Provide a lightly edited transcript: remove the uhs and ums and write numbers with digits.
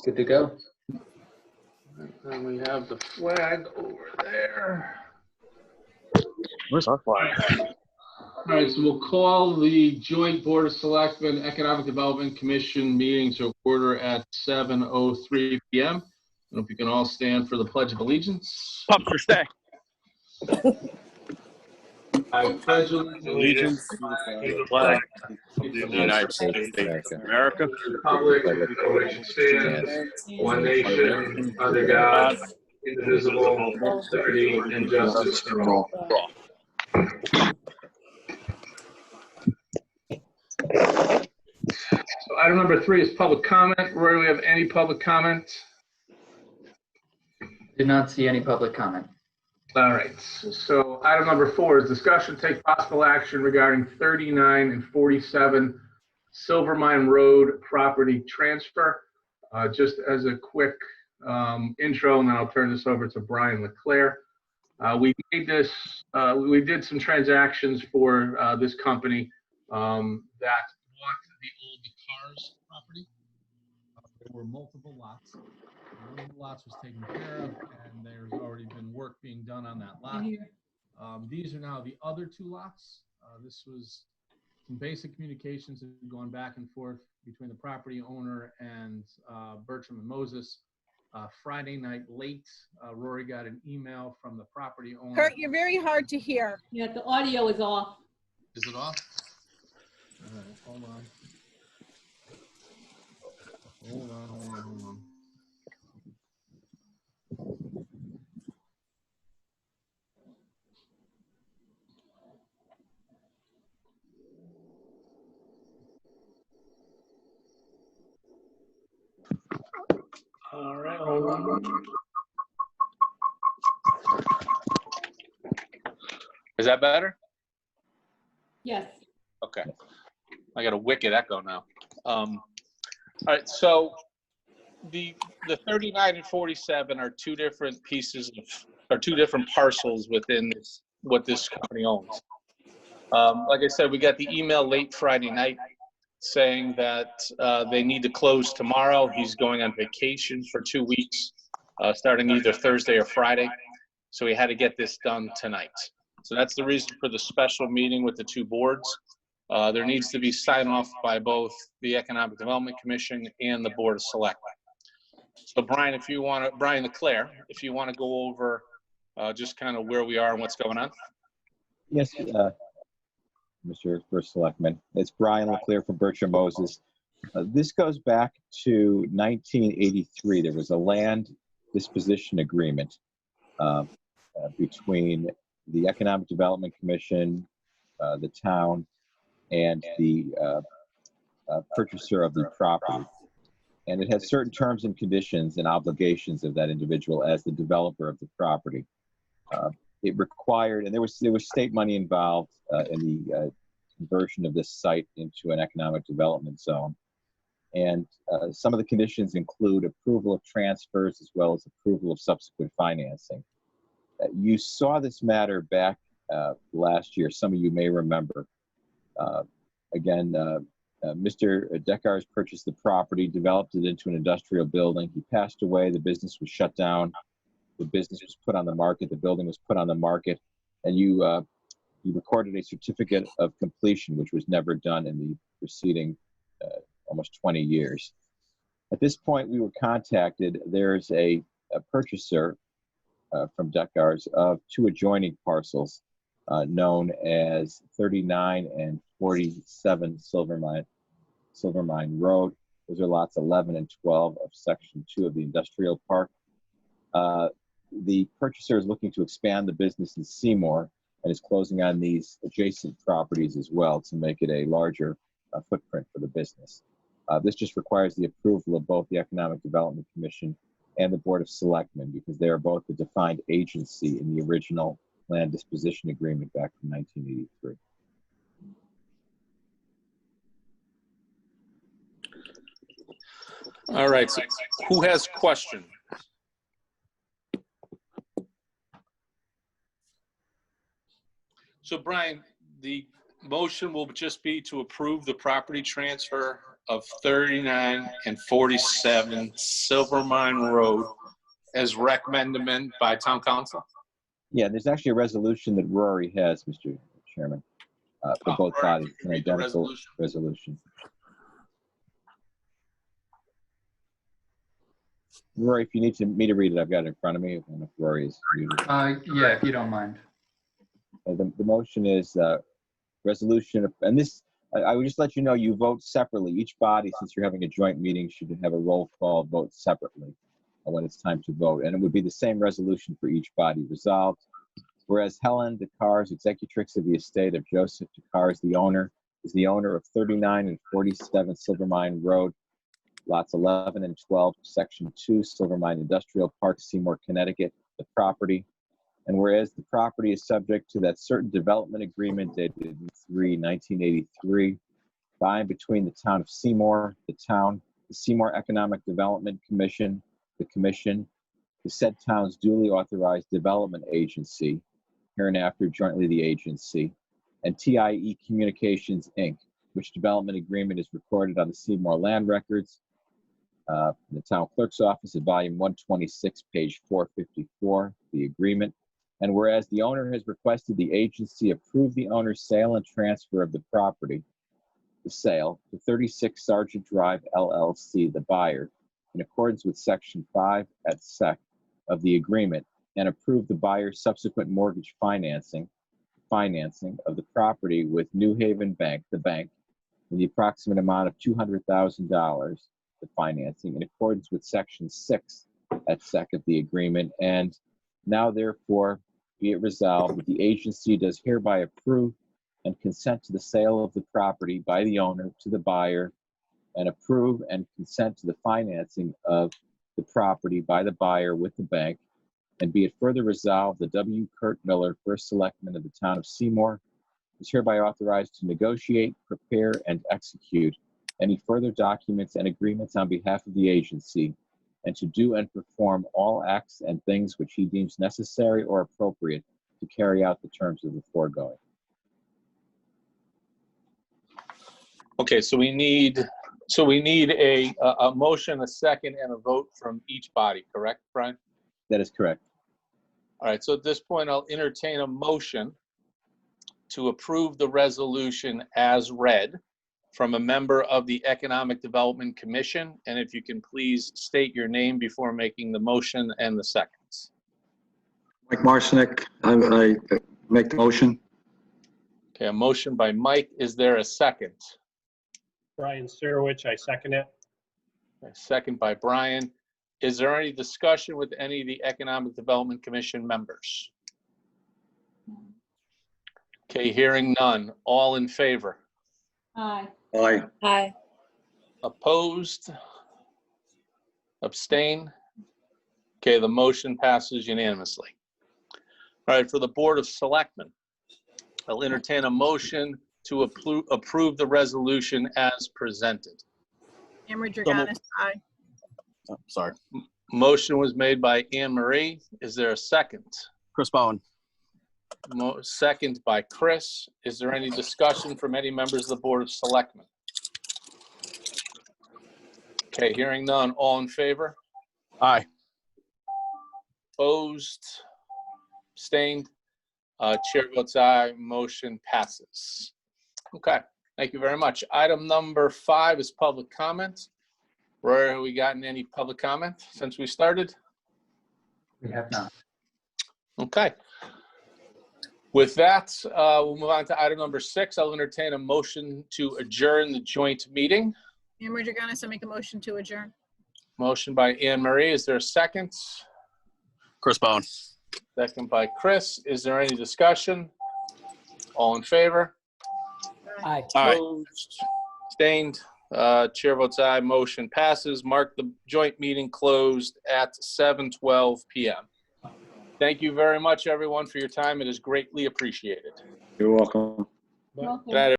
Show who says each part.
Speaker 1: Good to go.
Speaker 2: And we have the flag over there.
Speaker 3: Where's our flag?
Speaker 2: All right, so we'll call the joint Board of Selectmen Economic Development Commission meeting to order at 7:03 p.m. I hope you can all stand for the Pledge of Allegiance.
Speaker 3: Pumps stay.
Speaker 2: I pledge allegiance
Speaker 3: Allegiance to the flag of the United States of America.
Speaker 2: to the republic for which it stands, one nation, under God, indivisible, liberty and justice for all. So item number 3 is public comment. Roy, do we have any public comment?
Speaker 1: Did not see any public comment.
Speaker 2: All right, so item number 4 is discussion, take possible action regarding 39 and 47 Silvermine Road property transfer. Just as a quick intro, and then I'll turn this over to Brian LeClaire. We made this, we did some transactions for this company that bought the old Cars property. There were multiple lots. One of the lots was taken care of, and there's already been work being done on that lot. These are now the other 2 lots. This was some basic communications that have gone back and forth between the property owner and Bertram and Moses. Friday night late, Rory got an email from the property owner.
Speaker 4: Kurt, you're very hard to hear.
Speaker 5: Yeah, the audio is off.
Speaker 2: Is it off? All right, hold on. Hold on. All right, hold on. Is that better?
Speaker 5: Yes.
Speaker 2: Okay. I got a wicked echo now. All right, so the 39 and 47 are 2 different pieces or 2 different parcels within what this company owns. Like I said, we got the email late Friday night saying that they need to close tomorrow. He's going on vacation for 2 weeks, starting either Thursday or Friday. So we had to get this done tonight. So that's the reason for the special meeting with the 2 boards. There needs to be sign off by both the Economic Development Commission and the Board of Selectmen. So Brian, if you want to, Brian LeClaire, if you want to go over just kind of where we are and what's going on.
Speaker 6: Yes, Mr. First Selectman. It's Brian LeClaire from Bertram Moses. This goes back to 1983. There was a land disposition agreement between the Economic Development Commission, the town, and the purchaser of the property. And it has certain terms and conditions and obligations of that individual as the developer of the property. It required, and there was state money involved in the conversion of this site into an economic development zone. And some of the conditions include approval of transfers as well as approval of subsequent financing. You saw this matter back last year. Some of you may remember. Mr. Deckars purchased the property, developed it into an industrial building. He passed away. The business was shut down. The business was put on the market. The building was put on the market. And you recorded a certificate of completion, which was never done in the preceding almost 20 years. At this point, we were contacted. There's a purchaser from Deckars of 2 adjoining parcels known as 39 and 47 Silvermine Road. Those are lots 11 and 12 of Section 2 of the Industrial Park. The purchaser is looking to expand the business in Seymour and is closing on these adjacent properties as well to make it a larger footprint for the business. This just requires the approval of both the Economic Development Commission and the Board of Selectmen because they are both the defined agency in the original land disposition agreement back from 1983.
Speaker 2: All right, so who has questions? So Brian, the motion will just be to approve the property transfer
Speaker 3: of 39 and 47 Silvermine Road as recommended by Town Council?
Speaker 6: Yeah, there's actually a resolution that Rory has, Mr. Chairman, for both
Speaker 3: Rory,
Speaker 6: bodies,
Speaker 3: can
Speaker 6: an
Speaker 3: you read the
Speaker 6: identical resolution. Rory, if you need me to read it, I've got it in front of me. I don't know if Rory is muted.
Speaker 1: Yeah, if you don't mind.
Speaker 6: The motion is resolution, and this, I would just let you know, you vote separately. Each body, since you're having a joint meeting, should have a roll call vote separately when it's time to vote. And it would be the same resolution for each body. Resolved, whereas Helen DeCars, executrix of the estate of Joseph DeCars, is the owner of 39 and 47 Silvermine Road, lots 11 and 12, section 2, Silvermine Industrial Park, Seymour, Connecticut, the property. And whereas the property is subject to that certain development agreement dated 1983, by and between the town of Seymour, the Seymour Economic Development Commission, the commission, the said town's duly authorized development agency, hereinafter jointly the agency, and TIE Communications, Inc., which development agreement is recorded on the Seymour Land Records, in the town clerk's office at volume 126, page 454, the agreement. And whereas the owner has requested the agency approve the owner's sale and transfer of the property, the sale, to 36 Sergeant Drive, LLC, the buyer, in accordance with section 5 et sec of the agreement, and approve the buyer's subsequent mortgage financing of the property with New Haven Bank, the bank, in the approximate amount of $200,000, the financing, in accordance with section 6 et sec of the agreement. And now therefore be it resolved that the agency does hereby approve and consent to the sale of the property by the owner to the buyer, and approve and consent to the financing of the property by the buyer with the bank. And be it further resolved that W. Kurt Miller, first selectman of the town of Seymour, is hereby authorized to negotiate, prepare, and execute any further documents and agreements on behalf of the agency, and to do and perform all acts and things which he deems necessary or appropriate to carry out the terms of the foregoing.
Speaker 3: Okay, so we need a motion, a second, and a vote from each body, correct, Brian?
Speaker 6: That is correct.
Speaker 3: All right, so at this point, I'll entertain a motion to approve the resolution as read from a member of the Economic Development Commission. And if you can please state your name before making the motion and the seconds.
Speaker 7: Mike Marcinek, I make the motion.
Speaker 3: Okay, a motion by Mike. Is there a second?
Speaker 8: Brian Surwich, I second it.
Speaker 3: A second by Brian. Is there any discussion with any of the Economic Development Commission members? Okay, hearing none. All in favor?
Speaker 5: Aye.
Speaker 7: Aye.
Speaker 4: Aye.
Speaker 3: Opposed? Abstain? Okay, the motion passes unanimously. All right, for the Board of Selectmen, I'll entertain a motion to approve the resolution as presented.
Speaker 4: Amber Draganis, aye.
Speaker 9: Oh, sorry.
Speaker 3: Motion was made by Anne Marie. Is there a second?
Speaker 9: Chris Bowen.
Speaker 3: Second by Chris. Is there any discussion from any members of the Board of Selectmen? Okay, hearing none. All in favor?
Speaker 9: Aye.
Speaker 3: Opposed? Abstained? Chair votes aye. Motion passes. Okay, thank you very much. Item number 5 is public comment. Roy, have we gotten any public comment since we started?
Speaker 1: We have not.
Speaker 3: Okay. With that, we'll move on to item number 6. I'll entertain a motion to adjourn the joint meeting.
Speaker 4: Amber Draganis, I make a motion to adjourn.
Speaker 3: Motion by Anne Marie. Is there a second?
Speaker 9: Chris Bowen.
Speaker 3: Second by Chris. Is there any discussion? All in favor?
Speaker 8: Aye.
Speaker 9: Aye.
Speaker 3: Opposed? Abstained? Chair votes aye. Motion passes. Mark the joint meeting closed at 7:12 p.m. Thank you very much, everyone, for your time. It is greatly appreciated.
Speaker 7: You're welcome.
Speaker 3: Good night,